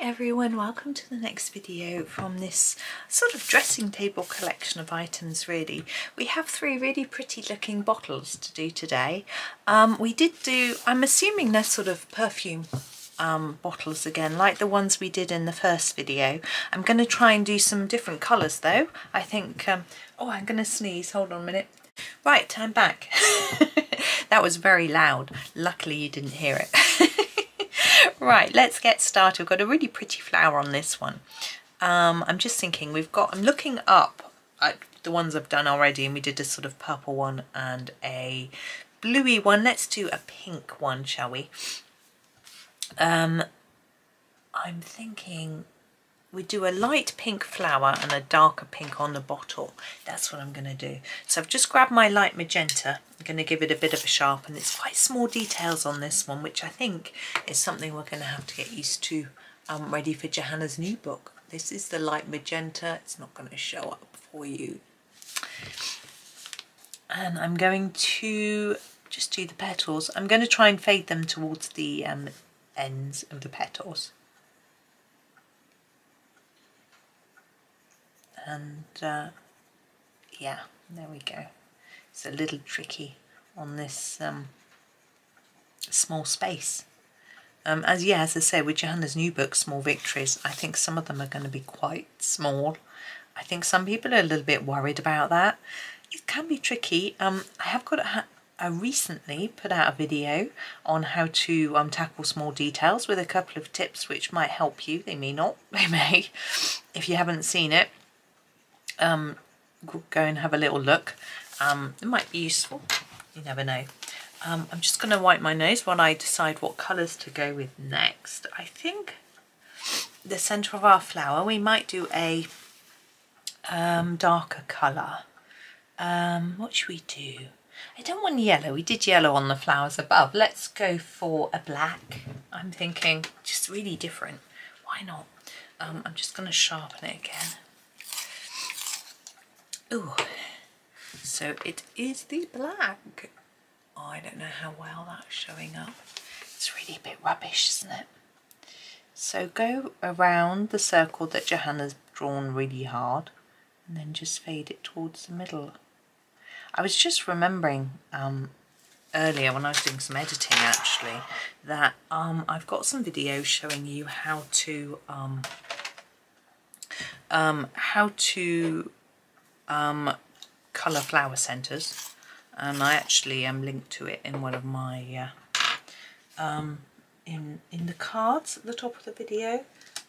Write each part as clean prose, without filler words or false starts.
everyone, welcome to the next video from this sort of dressing table collection of items. Really, we have three really pretty looking bottles to do today. We did do, I'm assuming they're sort of perfume bottles again, like the ones we did in the first video. I'm going to try and do some different colours though. I think, oh, I'm going to sneeze, hold on a minute. Right, I'm back. That was very loud, luckily you didn't hear it. Right, let's get started. We've got a really pretty flower on this one. I'm just thinking I'm looking up at the ones I've done already, and we did a sort of purple one and a bluey one. Let's do a pink one, shall we? I'm thinking we do a light pink flower and a darker pink on the bottle. That's what I'm going to do. So I've just grabbed my light magenta. I'm going to give it a bit of a sharpen. It's quite small details on this one, which I think is something we're going to have to get used to ready for Johanna's new book. This is the light magenta. It's not going to show up for you. And I'm going to just do the petals. I'm going to try and fade them towards the ends of the petals. And yeah, there we go. It's a little tricky on this small space. As I say, with Johanna's new book, Small Victories, I think some of them are going to be quite small. I think some people are a little bit worried about that. It can be tricky. I have got I recently put out a video on how to tackle small details with a couple of tips which might help you. They may not, they may. If you haven't seen it, go and have a little look. It might be useful, you never know. I'm just going to wipe my nose while I decide what colours to go with next. I think the centre of our flower, we might do a darker colour. What should we do? I don't want yellow. We did yellow on the flowers above. Let's go for a black. I'm thinking just really different. Why not? I'm just going to sharpen it again. Ooh, so it is the black. Oh, I don't know how well that's showing up. It's really a bit rubbish, isn't it? So go around the circle that Johanna's drawn really hard and then just fade it towards the middle. I was just remembering earlier when I was doing some editing actually that I've got some videos showing you how to colour flower centres, and I actually linked to it in one of my in the cards at the top of the video.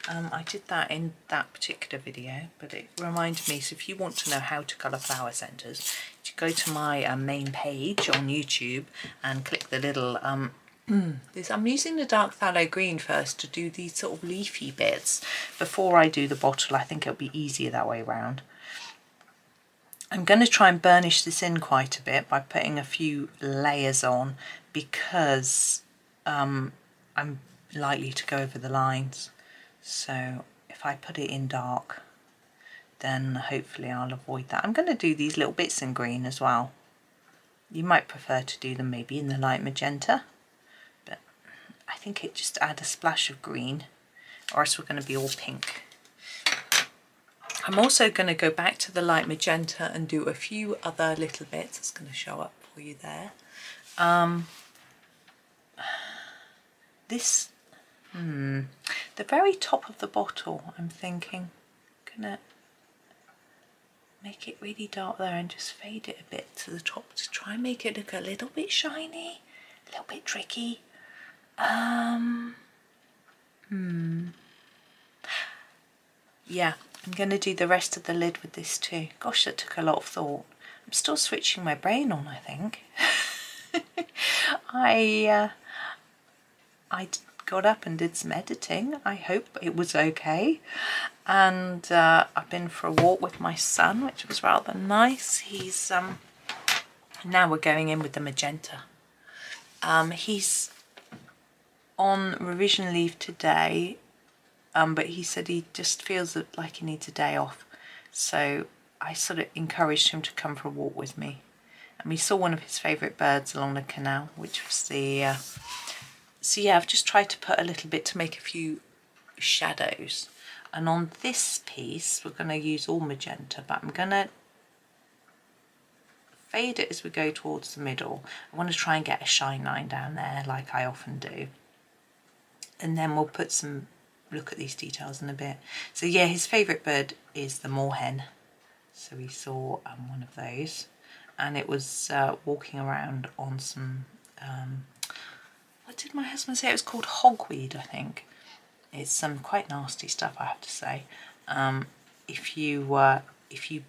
I did that in that particular video, but it reminded me, so if you want to know how to colour flower centres, you go to my main page on YouTube and click the little I'm using the dark phthalo green first to do these sort of leafy bits before I do the bottle. I think it'll be easier that way around. I'm going to try and burnish this in quite a bit by putting a few layers on, because I'm likely to go over the lines. So if I put it in dark, then hopefully I'll avoid that. I'm going to do these little bits in green as well. You might prefer to do them maybe in the light magenta, but I think it just add a splash of green, or else we're going to be all pink. I'm also going to go back to the light magenta and do a few other little bits. It's going to show up for you there. The very top of the bottle, I'm thinking, gonna make it really dark there and just fade it a bit to the top to try and make it look a little bit shiny, a little bit tricky. Yeah, I'm going to do the rest of the lid with this too. Gosh, that took a lot of thought. I'm still switching my brain on, I think. I got up and did some editing. I hope it was okay. And I've been for a walk with my son, which was rather nice. He's now we're going in with the magenta. He's on revision leave today. But he said he just feels like he needs a day off. So I sort of encouraged him to come for a walk with me. And we saw one of his favourite birds along the canal, which was the... So yeah, I've just tried to put a little bit to make a few shadows. And on this piece we're going to use all magenta, but I'm going to fade it as we go towards the middle. I want to try and get a shine line down there like I often do, and then we'll put some look at these details in a bit. So yeah, his favourite bird is the moorhen, so we saw one of those, and it was walking around on some what did my husband say it was called? Hogweed, I think. It's some quite nasty stuff, I have to say. If you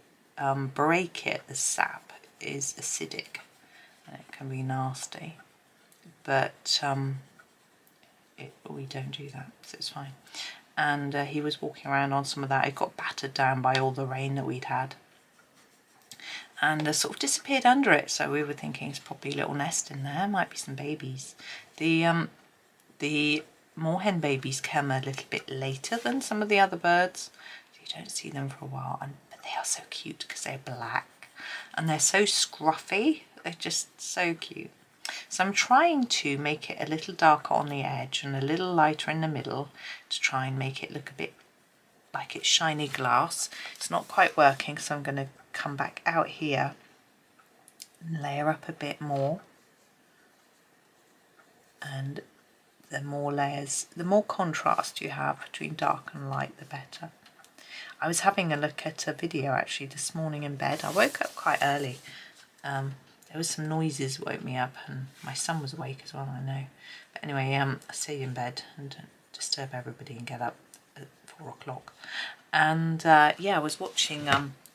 break it, the sap is acidic and it can be nasty, but we don't do that, so it's fine. And he was walking around on some of that. It got battered down by all the rain that we'd had, and sort of disappeared under it, so we were thinking it's probably a little nest in there, might be some babies. The moorhen babies come a little bit later than some of the other birds, so you don't see them for a while, but they are so cute because they're black and they're so scruffy. They're just so cute. So I'm trying to make it a little darker on the edge and a little lighter in the middle to try and make it look a bit like it's shiny glass. It's not quite working, so I'm going to come back out here and layer up a bit more. And the more layers, the more contrast you have between dark and light, the better. I was having a look at a video actually this morning in bed. I woke up quite early. There was some noises that woke me up, and my son was awake as well, I know. But anyway, I stayed in bed and don't disturb everybody and get up at 4 o'clock. And yeah, I was watching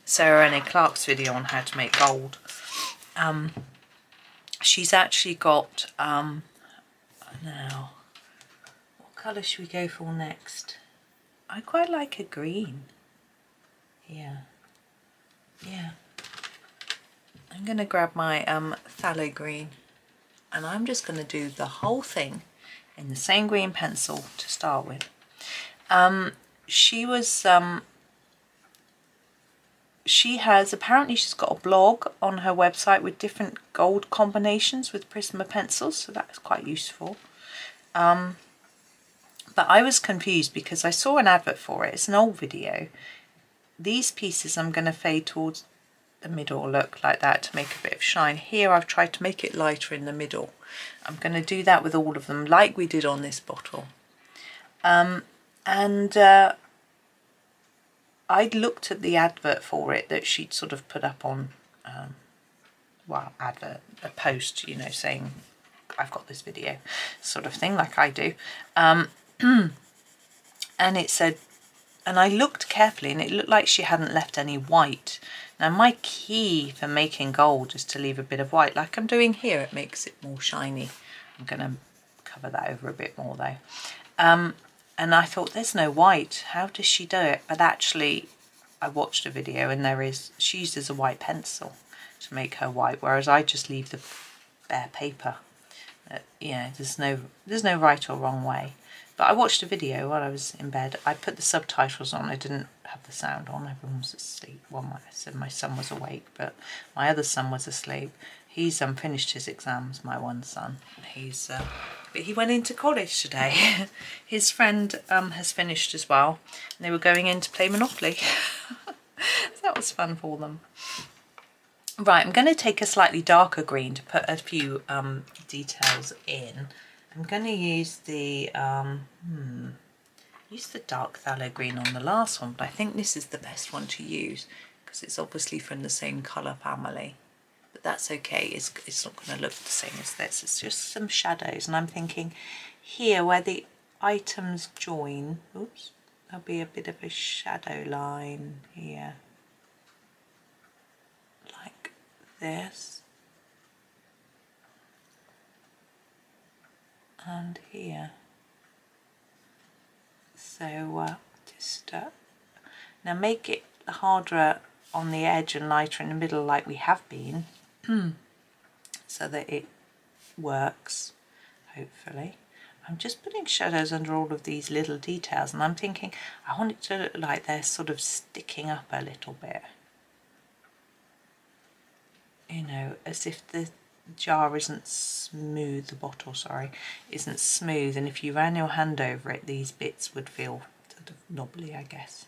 Sarah Renee Clark's video on how to make gold. She's actually got, now, what colour should we go for next? I quite like a green. Yeah. I'm going to grab my phthalo green, and I'm just going to do the whole thing in the same green pencil to start with. Apparently she's got a blog on her website with different gold combinations with Prisma pencils, so that's quite useful. But I was confused because I saw an advert for it. It's an old video. These pieces I'm going to fade towards the middle, look like that, to make a bit of shine. Here I've tried to make it lighter in the middle. I'm going to do that with all of them like we did on this bottle. I'd looked at the advert for it that she'd sort of put up on, a post, you know, saying I've got this video sort of thing, like I do. And it said, and I looked carefully and it looked like she hadn't left any white. Now my key for making gold is to leave a bit of white, like I'm doing here. It makes it more shiny. I'm going to cover that over a bit more though. And I thought, there's no white, how does she do it? But actually I watched a video and she uses a white pencil to make her white, whereas I just leave the bare paper. Yeah, there's no right or wrong way. But I watched a video while I was in bed. I put the subtitles on. I didn't have the sound on. Everyone was asleep. Well, I said my son was awake, but my other son was asleep. He's finished his exams, my one son. But he went into college today. His friend has finished as well. And they were going in to play Monopoly. So that was fun for them. Right, I'm going to take a slightly darker green to put a few details in. I'm going to use the dark phthalo green on the last one, but I think this is the best one to use because it's obviously from the same colour family. But that's okay, it's not going to look the same as this, it's just some shadows. And I'm thinking here where the items join, oops, there'll be a bit of a shadow line here, like this. And here, so just now make it harder on the edge and lighter in the middle like we have been, so that it works, hopefully. I'm just putting shadows under all of these little details, and I'm thinking I want it to look like they're sort of sticking up a little bit, you know, as if jar isn't smooth, the bottle, sorry, isn't smooth, and if you ran your hand over it, these bits would feel sort of knobbly, I guess.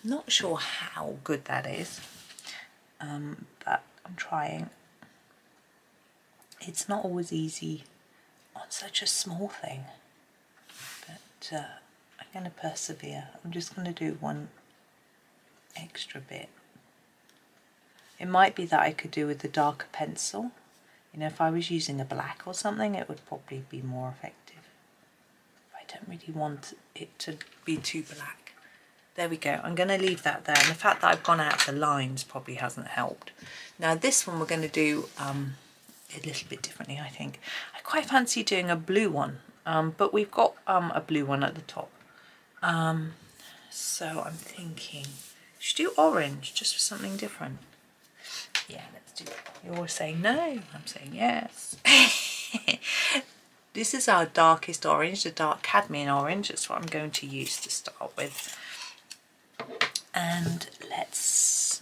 Not sure how good that is, but I'm trying. It's not always easy on such a small thing, but I'm going to persevere. I'm just going to do one extra bit. It might be that I could do with the darker pencil. You know, if I was using a black or something, it would probably be more effective. I don't really want it to be too black. There we go. I'm going to leave that there. And the fact that I've gone out the lines probably hasn't helped. Now this one we're going to do a little bit differently, I think. I quite fancy doing a blue one, but we've got a blue one at the top. So I'm thinking, should we do orange just for something different? Yeah, let's do it. You're all saying no, I'm saying yes. This is our darkest orange, the dark cadmium orange. That's what I'm going to use to start with. And let's,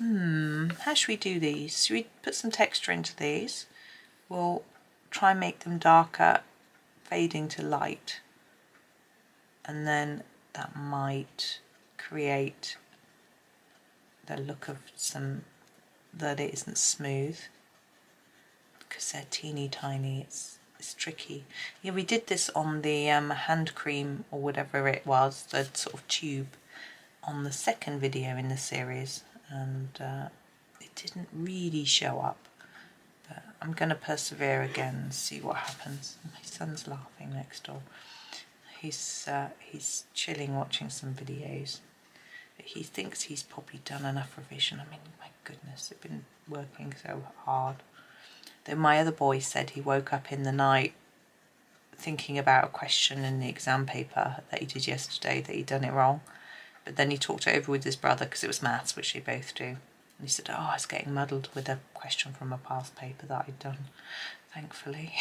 how should we do these? Should we put some texture into these? We'll try and make them darker, fading to light. And then that might create the look of some, that it isn't smooth. Because they're teeny tiny, it's tricky. Yeah, we did this on the hand cream or whatever it was, the sort of tube, on the second video in the series, and it didn't really show up, but I'm going to persevere again and see what happens. My son's laughing next door. He's chilling watching some videos. He thinks he's probably done enough revision. I mean, my goodness, they've been working so hard. Then my other boy said he woke up in the night thinking about a question in the exam paper that he did yesterday, that he'd done it wrong. But then he talked it over with his brother because it was maths, which they both do. And he said, oh, I was getting muddled with a question from a past paper that I'd done, thankfully.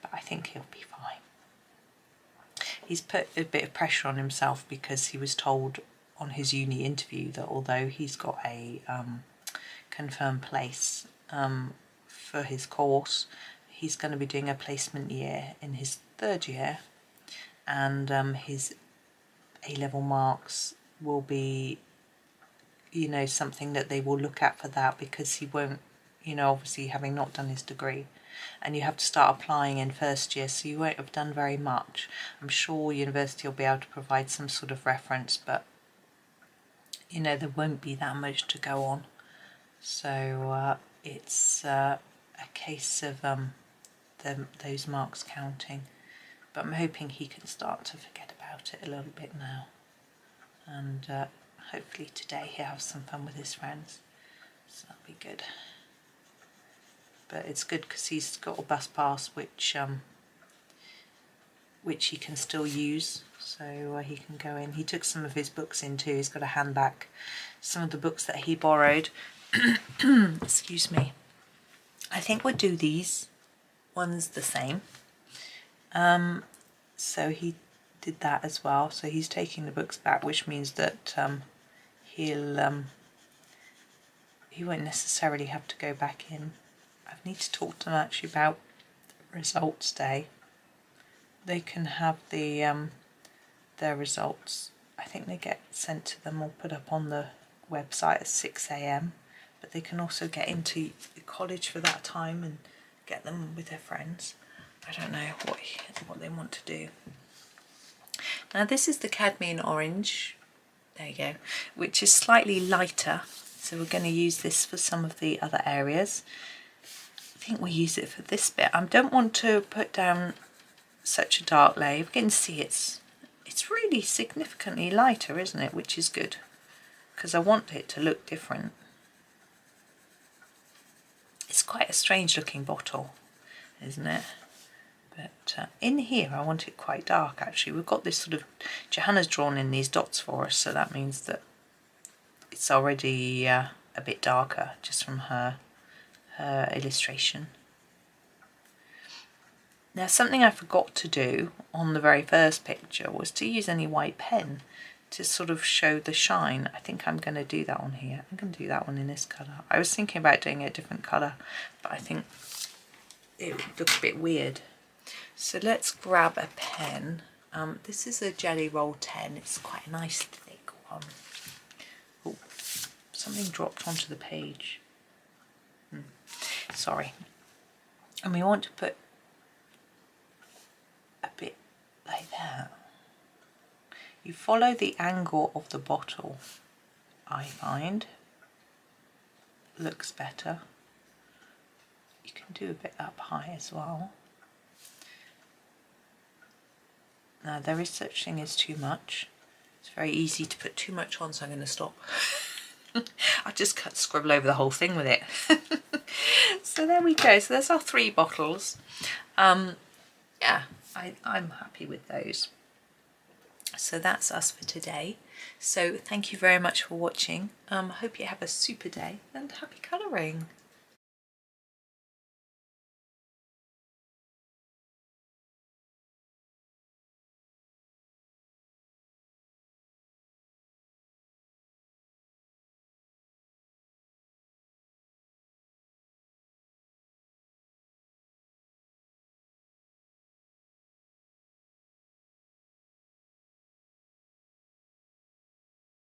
But I think he'll be fine. He's put a bit of pressure on himself because he was told on his uni interview that although he's got a confirmed place for his course, he's going to be doing a placement year in his third year, and his A-level marks will be, you know, something that they will look at for that, because he won't, you know, obviously having not done his degree, and you have to start applying in first year, so you won't have done very much. I'm sure university will be able to provide some sort of reference, but you know, there won't be that much to go on. So it's a case of those marks counting. But I'm hoping he can start to forget about it a little bit now. And hopefully today he'll have some fun with his friends. So that'll be good. But it's good because he's got a bus pass which he can still use. So he can go in. He took some of his books in too. He's got a hand back. Some of the books that he borrowed. Excuse me. I think we'll do these ones the same. So he did that as well. So he's taking the books back, which means that he won't necessarily have to go back in. I need to talk to them actually about results day. They can have the their results. I think they get sent to them or put up on the website at 6 AM, but they can also get into college for that time and get them with their friends. I don't know what they want to do. Now this is the cadmium orange, there you go, which is slightly lighter, so we're going to use this for some of the other areas. I think we'll use it for this bit. I don't want to put down such a dark layer. You can see it's really significantly lighter, isn't it, which is good, because I want it to look different. It's quite a strange looking bottle, isn't it? But in here I want it quite dark actually. We've got this sort of, Johanna's drawn in these dots for us, so that means that it's already a bit darker just from her illustration. Now something I forgot to do on the very first picture was to use any white pen, to sort of show the shine. I think I'm going to do that one here. I'm going to do that one in this colour. I was thinking about doing a different colour, but I think it looks a bit weird. So let's grab a pen. This is a Jelly Roll 10. It's quite a nice thick one. Oh, something dropped onto the page. Sorry. And we want to put a bit like that. You follow the angle of the bottle, I find. Looks better. You can do a bit up high as well. Now there is such thing as too much. It's very easy to put too much on, so I'm going to stop. I'll just scribble over the whole thing with it. So there we go. So there's our 3 bottles. Yeah, I'm happy with those. So that's us for today. So thank you very much for watching. Hope you have a super day and happy colouring.